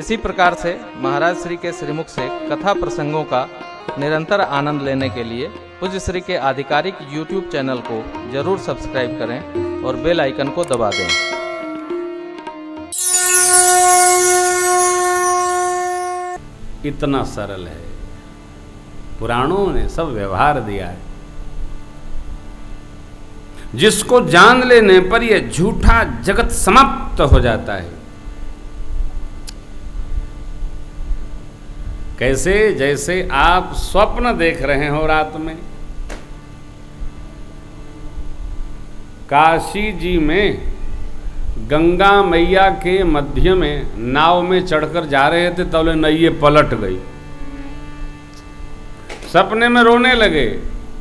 इसी प्रकार से महाराज श्री के श्रीमुख से कथा प्रसंगों का निरंतर आनंद लेने के लिए पूज्य श्री के आधिकारिक YouTube चैनल को जरूर सब्सक्राइब करें और बेल आइकन को दबा दें। इतना सरल है, पुराणों ने सब व्यवहार दिया है। जिसको जान लेने पर यह झूठा जगत समाप्त हो जाता है। कैसे? जैसे आप स्वप्न देख रहे हो रात में। काशी जी में गंगा मैया के मध्य में नाव में चढ़कर जा रहे थे, तब नैये पलट गई। सपने में रोने लगे,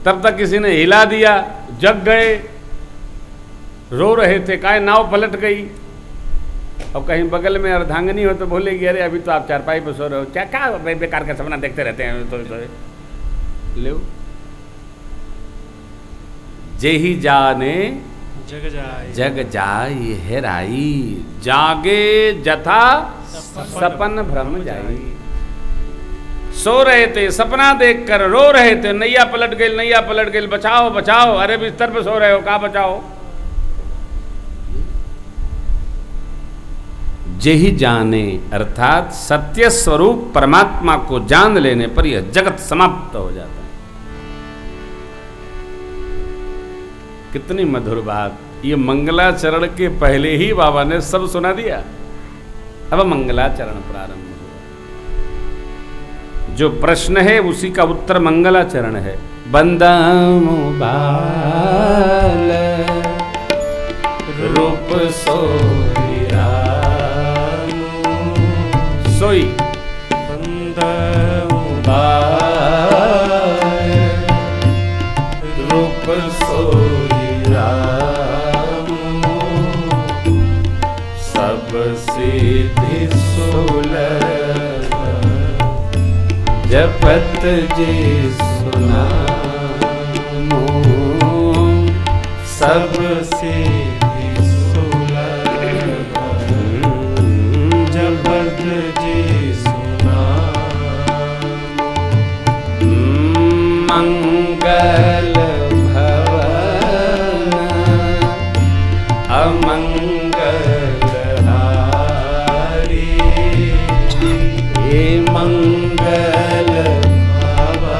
तब तक किसी ने हिला दिया, जग गए, रो रहे थे, काहे नाव पलट गई। अब कहीं बगल में अर्धांगिनी हो तो बोलेगी, अरे अभी तो आप चारपाई पे सो रहे हो, क्या क्या बेकार का सपना देखते रहते हैं। तो ले जे ही जाने जग जाई हेराई, जागे जथा सपन भ्रम जाई। सो रहे थे, सपना देखकर रो रहे थे, नैया पलट गई, नैया पलट गई, बचाओ बचाओ। अरे बिस्तर पे सो रहे हो, कहाँ बचाओ। जे ही जाने अर्थात सत्य स्वरूप परमात्मा को जान लेने पर यह जगत समाप्त हो जाता है। कितनी मधुर बात। ये मंगलाचरण के पहले ही बाबा ने सब सुना दिया। अब मंगलाचरण प्रारंभ हुआ। जो प्रश्न है उसी का उत्तर मंगलाचरण है। बंदा बाल रूप सोई रूप सोई राम, सब सिद्धि सुलभ, जपत जी सुनामो, सब सिद्धि सुलभ, जपत जी सुनामो। मंगल भवन अमंगलहारी, हे मंगल भवन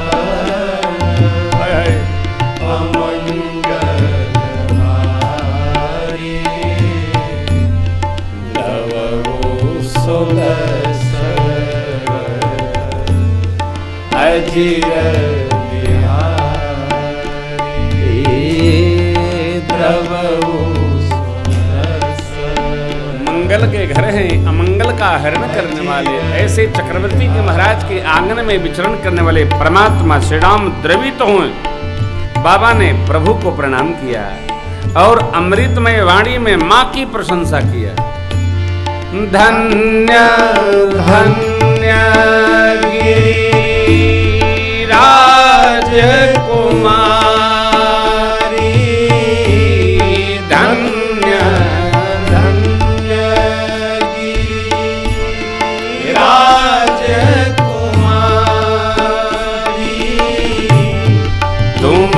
अमंगलहारी, लवो सुलस अजिर मंगल के घर हैं, अमंगल का हरण करने वाले। ऐसे चक्रवर्ती के महाराज के आंगन में विचरण करने वाले परमात्मा श्री राम द्रवित हुए। बाबा ने प्रभु को प्रणाम किया और अमृतमय वाणी में मां की प्रशंसा किया। धन्य धन्य गिरिराज कुमारी, धन्य धन्य गिरिराज कुमारी, तुम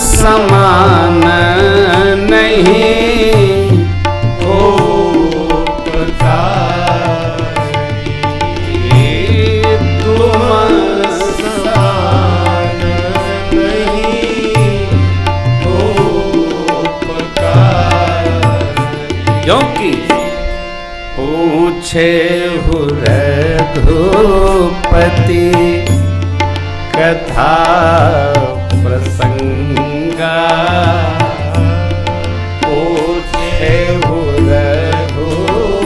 समान नहीं हो क्योंकि पूछे रघुपति कथा प्रसंगा, पूछे रघुपति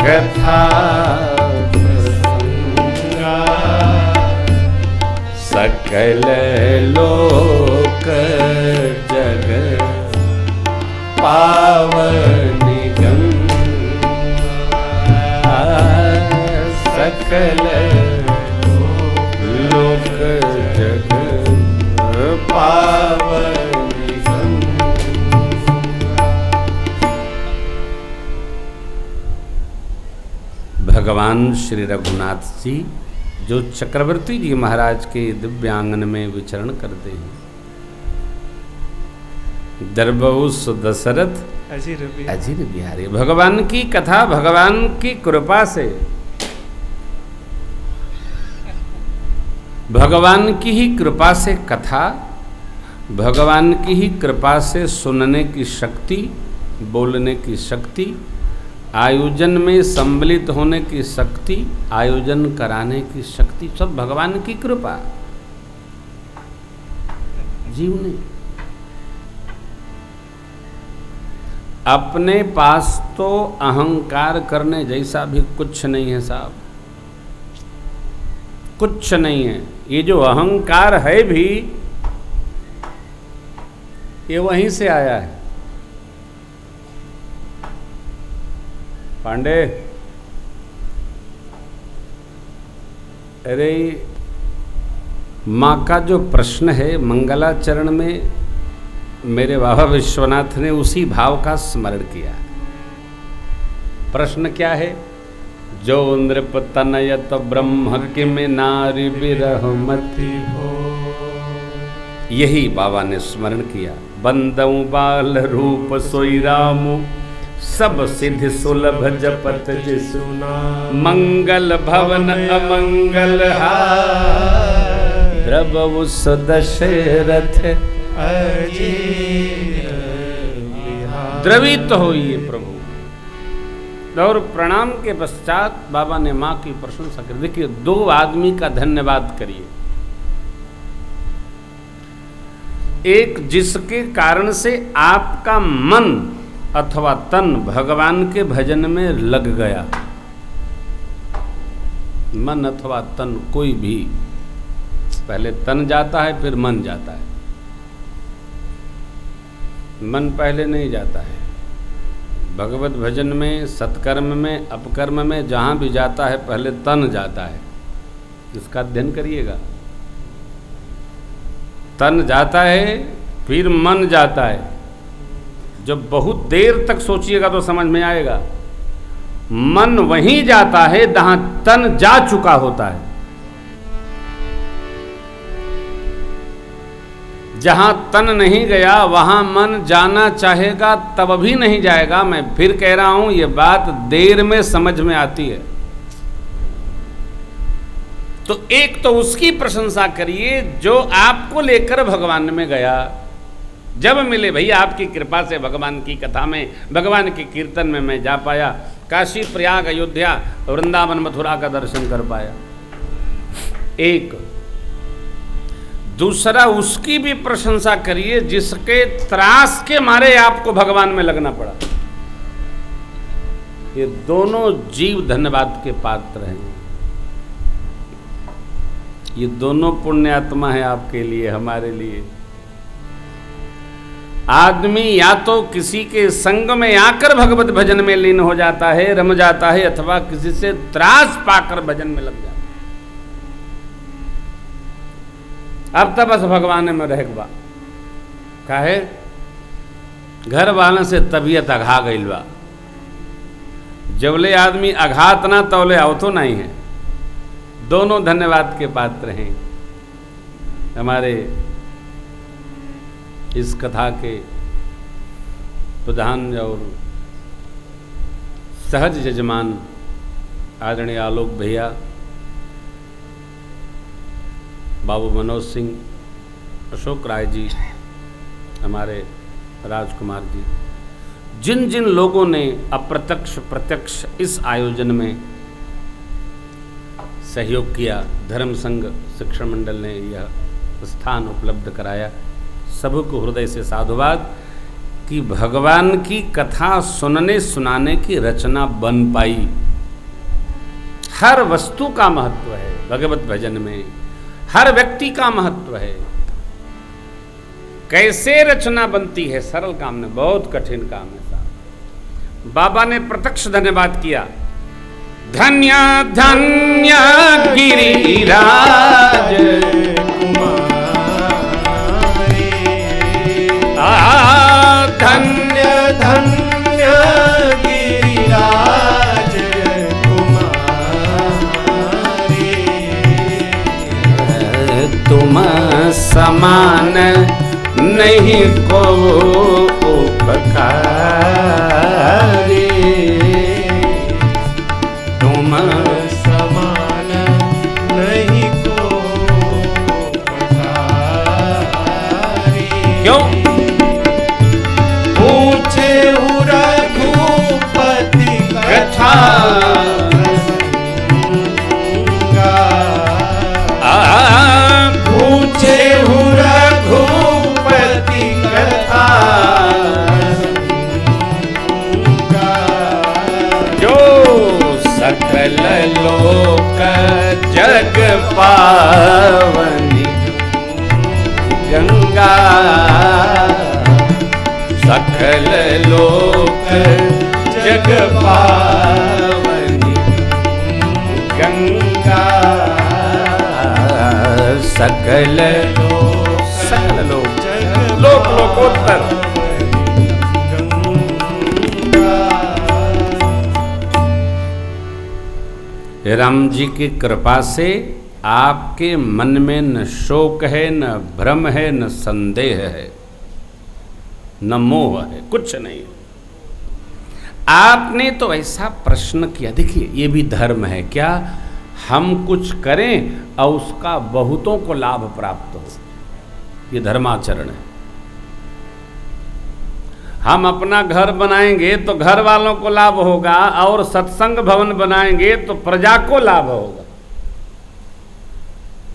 कथा प्रसंगा, सकल लोक जगत पावनी गंगा, सकल लोक जगत पावनी गंगा। भगवान श्री रघुनाथ जी जो चक्रवर्ती जी महाराज के दिव्यांगन में विचरण करते हैं। दरबहु सुदशरथ अजीर बिहारी। भगवान की कथा भगवान की कृपा से, भगवान की ही कृपा से कथा, भगवान की ही कृपा से सुनने की शक्ति, बोलने की शक्ति, आयोजन में सम्मिलित होने की शक्ति, आयोजन कराने की शक्ति, सब भगवान की कृपा। जीव ने अपने पास तो अहंकार करने जैसा भी कुछ नहीं है साहब, कुछ नहीं है। ये जो अहंकार है भी ये वहीं से आया है। पांडे, अरे माँ का जो प्रश्न है मंगलाचरण में मेरे बाबा विश्वनाथ ने उसी भाव का स्मरण किया। प्रश्न क्या है? जो नृप तनयत ब्रह्म किम नारी विरहमति हो। यही बाबा ने स्मरण किया। बंदऊ बाल रूप सोई रामु सब सिद्धि सुलभ जपत जिसुना। मंगल भवन अमंगल द्रव दशरथ द्रवित होइए प्रभु। और प्रणाम के पश्चात बाबा ने माँ की प्रशंसा कर। देखिए, दो आदमी का धन्यवाद करिए। एक जिसके कारण से आपका मन अथवा तन भगवान के भजन में लग गया। मन अथवा तन कोई भी, पहले तन जाता है फिर मन जाता है, मन पहले नहीं जाता है। भगवत भजन में, सत्कर्म में, अपकर्म में जहाँ भी जाता है पहले तन जाता है। इसका अध्ययन करिएगा। तन जाता है फिर मन जाता है। जब बहुत देर तक सोचिएगा तो समझ में आएगा। मन वहीं जाता है जहाँ तन जा चुका होता है। जहां तन नहीं गया वहां मन जाना चाहेगा तब भी नहीं जाएगा। मैं फिर कह रहा हूं, ये बात देर में समझ में आती है। तो एक तो उसकी प्रशंसा करिए जो आपको लेकर भगवान में गया। जब मिले भैया आपकी कृपा से भगवान की कथा में, भगवान के कीर्तन में मैं जा पाया। काशी, प्रयाग, अयोध्या, वृंदावन, मथुरा का दर्शन कर पाया। एक दूसरा, उसकी भी प्रशंसा करिए जिसके त्रास के मारे आपको भगवान में लगना पड़ा। ये दोनों जीव धन्यवाद के पात्र हैं। ये दोनों पुण्यात्मा है आपके लिए, हमारे लिए। आदमी या तो किसी के संग में आकर भगवत भजन में लीन हो जाता है, रम जाता है, अथवा किसी से त्रास पाकर भजन में लग जाता है। अब तो बस भगवान में रहबा काहे घर वालों से तबीयत अघा गई बा। जबले आदमी अघात ना तौले आवतो नहीं है। दोनों धन्यवाद के पात्र हैं। हमारे इस कथा के प्रधान और सहज यजमान आदरणीय आलोक भैया, बाबू मनोज सिंह, अशोक राय जी, हमारे राजकुमार जी, जिन जिन लोगों ने अप्रत्यक्ष प्रत्यक्ष इस आयोजन में सहयोग किया, धर्म संघ शिक्षण मंडल ने यह स्थान उपलब्ध कराया, सबको हृदय से साधुवाद कि भगवान की कथा सुनने सुनाने की रचना बन पाई। हर वस्तु का महत्व है भगवत भजन में, हर व्यक्ति का महत्व है। कैसे रचना बनती है, सरल काम नहीं, बहुत कठिन काम है साहब। बाबा ने प्रत्यक्ष धन्यवाद किया। धन्य धन्य गिरिराज धन्य धन्य गिरिराज कुमारी। नहीं को उपकारी, तुम समान नहीं को उपकारी। क्यों? पूछे रघुपति कथा पूछे रघुपति कथा जो सकल लोक जग पावनी गंगा, सकल लोक जग पावनी गंगा, सकल लोक लोक लोकोत्तर। राम जी की कृपा से आपके मन में न शोक है, न भ्रम है, न संदेह है, न मोह है, कुछ नहीं। आपने तो ऐसा प्रश्न किया, देखिए ये भी धर्म है क्या, हम कुछ करें और उसका बहुतों को लाभ प्राप्त हो, ये धर्माचरण है। हम अपना घर बनाएंगे तो घर वालों को लाभ होगा, और सत्संग भवन बनाएंगे तो प्रजा को लाभ होगा,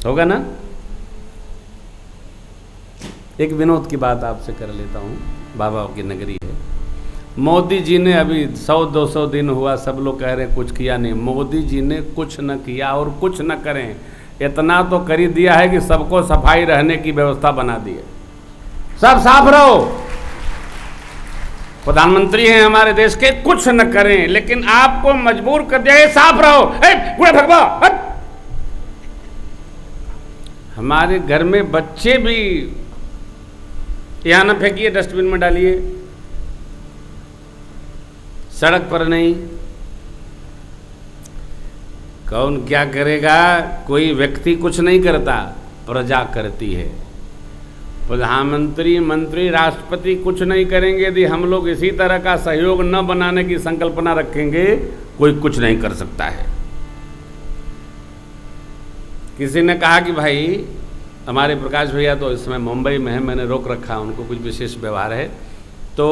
होगा ना। एक विनोद की बात आपसे कर लेता हूँ, बाबा की नगरी है। मोदी जी ने अभी 100-200 दिन हुआ, सब लोग कह रहे हैं कुछ किया नहीं। मोदी जी ने कुछ न किया और कुछ न करें, इतना तो कर ही दिया है कि सबको सफाई रहने की व्यवस्था बना दी है। सब साफ रहो, प्रधानमंत्री हैं हमारे देश के, कुछ न करें, लेकिन आपको मजबूर कर दिया साफ रहो। कूड़ा भगवा, हमारे घर में बच्चे भी यहां न फेंकिए, डस्टबिन में डालिए, सड़क पर नहीं। कौन क्या करेगा? कोई व्यक्ति कुछ नहीं करता, प्रजा करती है। प्रधानमंत्री, मंत्री, राष्ट्रपति कुछ नहीं करेंगे। यदि हम लोग इसी तरह का सहयोग न बनाने की संकल्पना रखेंगे, कोई कुछ नहीं कर सकता है। किसी ने कहा कि भाई, हमारे प्रकाश भैया तो इस समय मुंबई में है, मैंने रोक रखा, उनको कुछ विशेष व्यवहार है, तो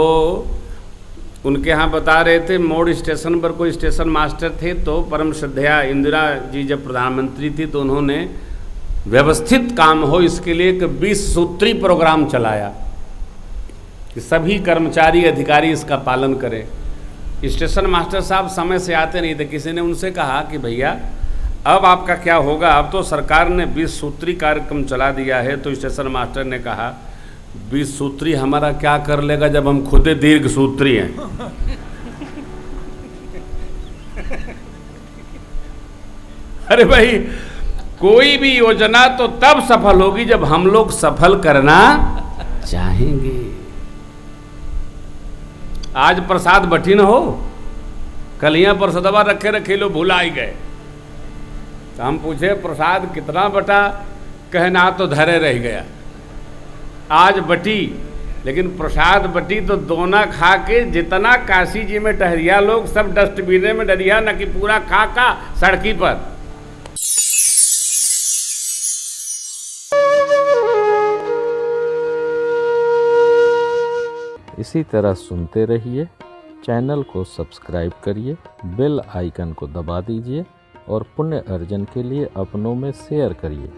उनके यहाँ बता रहे थे, मोड़ स्टेशन पर कोई स्टेशन मास्टर थे, तो परम श्रद्धेया इंदिरा जी जब प्रधानमंत्री थी तो उन्होंने व्यवस्थित काम हो इसके लिए एक 20 सूत्री प्रोग्राम चलाया कि सभी कर्मचारी अधिकारी इसका पालन करें। स्टेशन मास्टर साहब समय से आते नहीं थे। किसी ने उनसे कहा कि भैया अब आपका क्या होगा, अब तो सरकार ने 20 सूत्री कार्यक्रम चला दिया है। तो स्टेशन मास्टर ने कहा 20 सूत्री हमारा क्या कर लेगा जब हम खुद दीर्घ सूत्री हैं। अरे भाई, कोई भी योजना तो तब सफल होगी जब हम लोग सफल करना चाहेंगे। आज प्रसाद बटी न हो, कल यहाँ प्रसादवा रखे रखे लो भूला ही गए। तो हम पूछे प्रसाद कितना बटा, कहना तो धरे रह गया। आज बटी, लेकिन प्रसाद बटी तो दोना खा के जितना काशी जी में टहरिया लोग सब डस्टबिन में डरिया, न कि पूरा खा का सड़की पर। इसी तरह सुनते रहिए, चैनल को सब्सक्राइब करिए, बेल आइकन को दबा दीजिए और पुण्य अर्जन के लिए अपनों में शेयर करिए।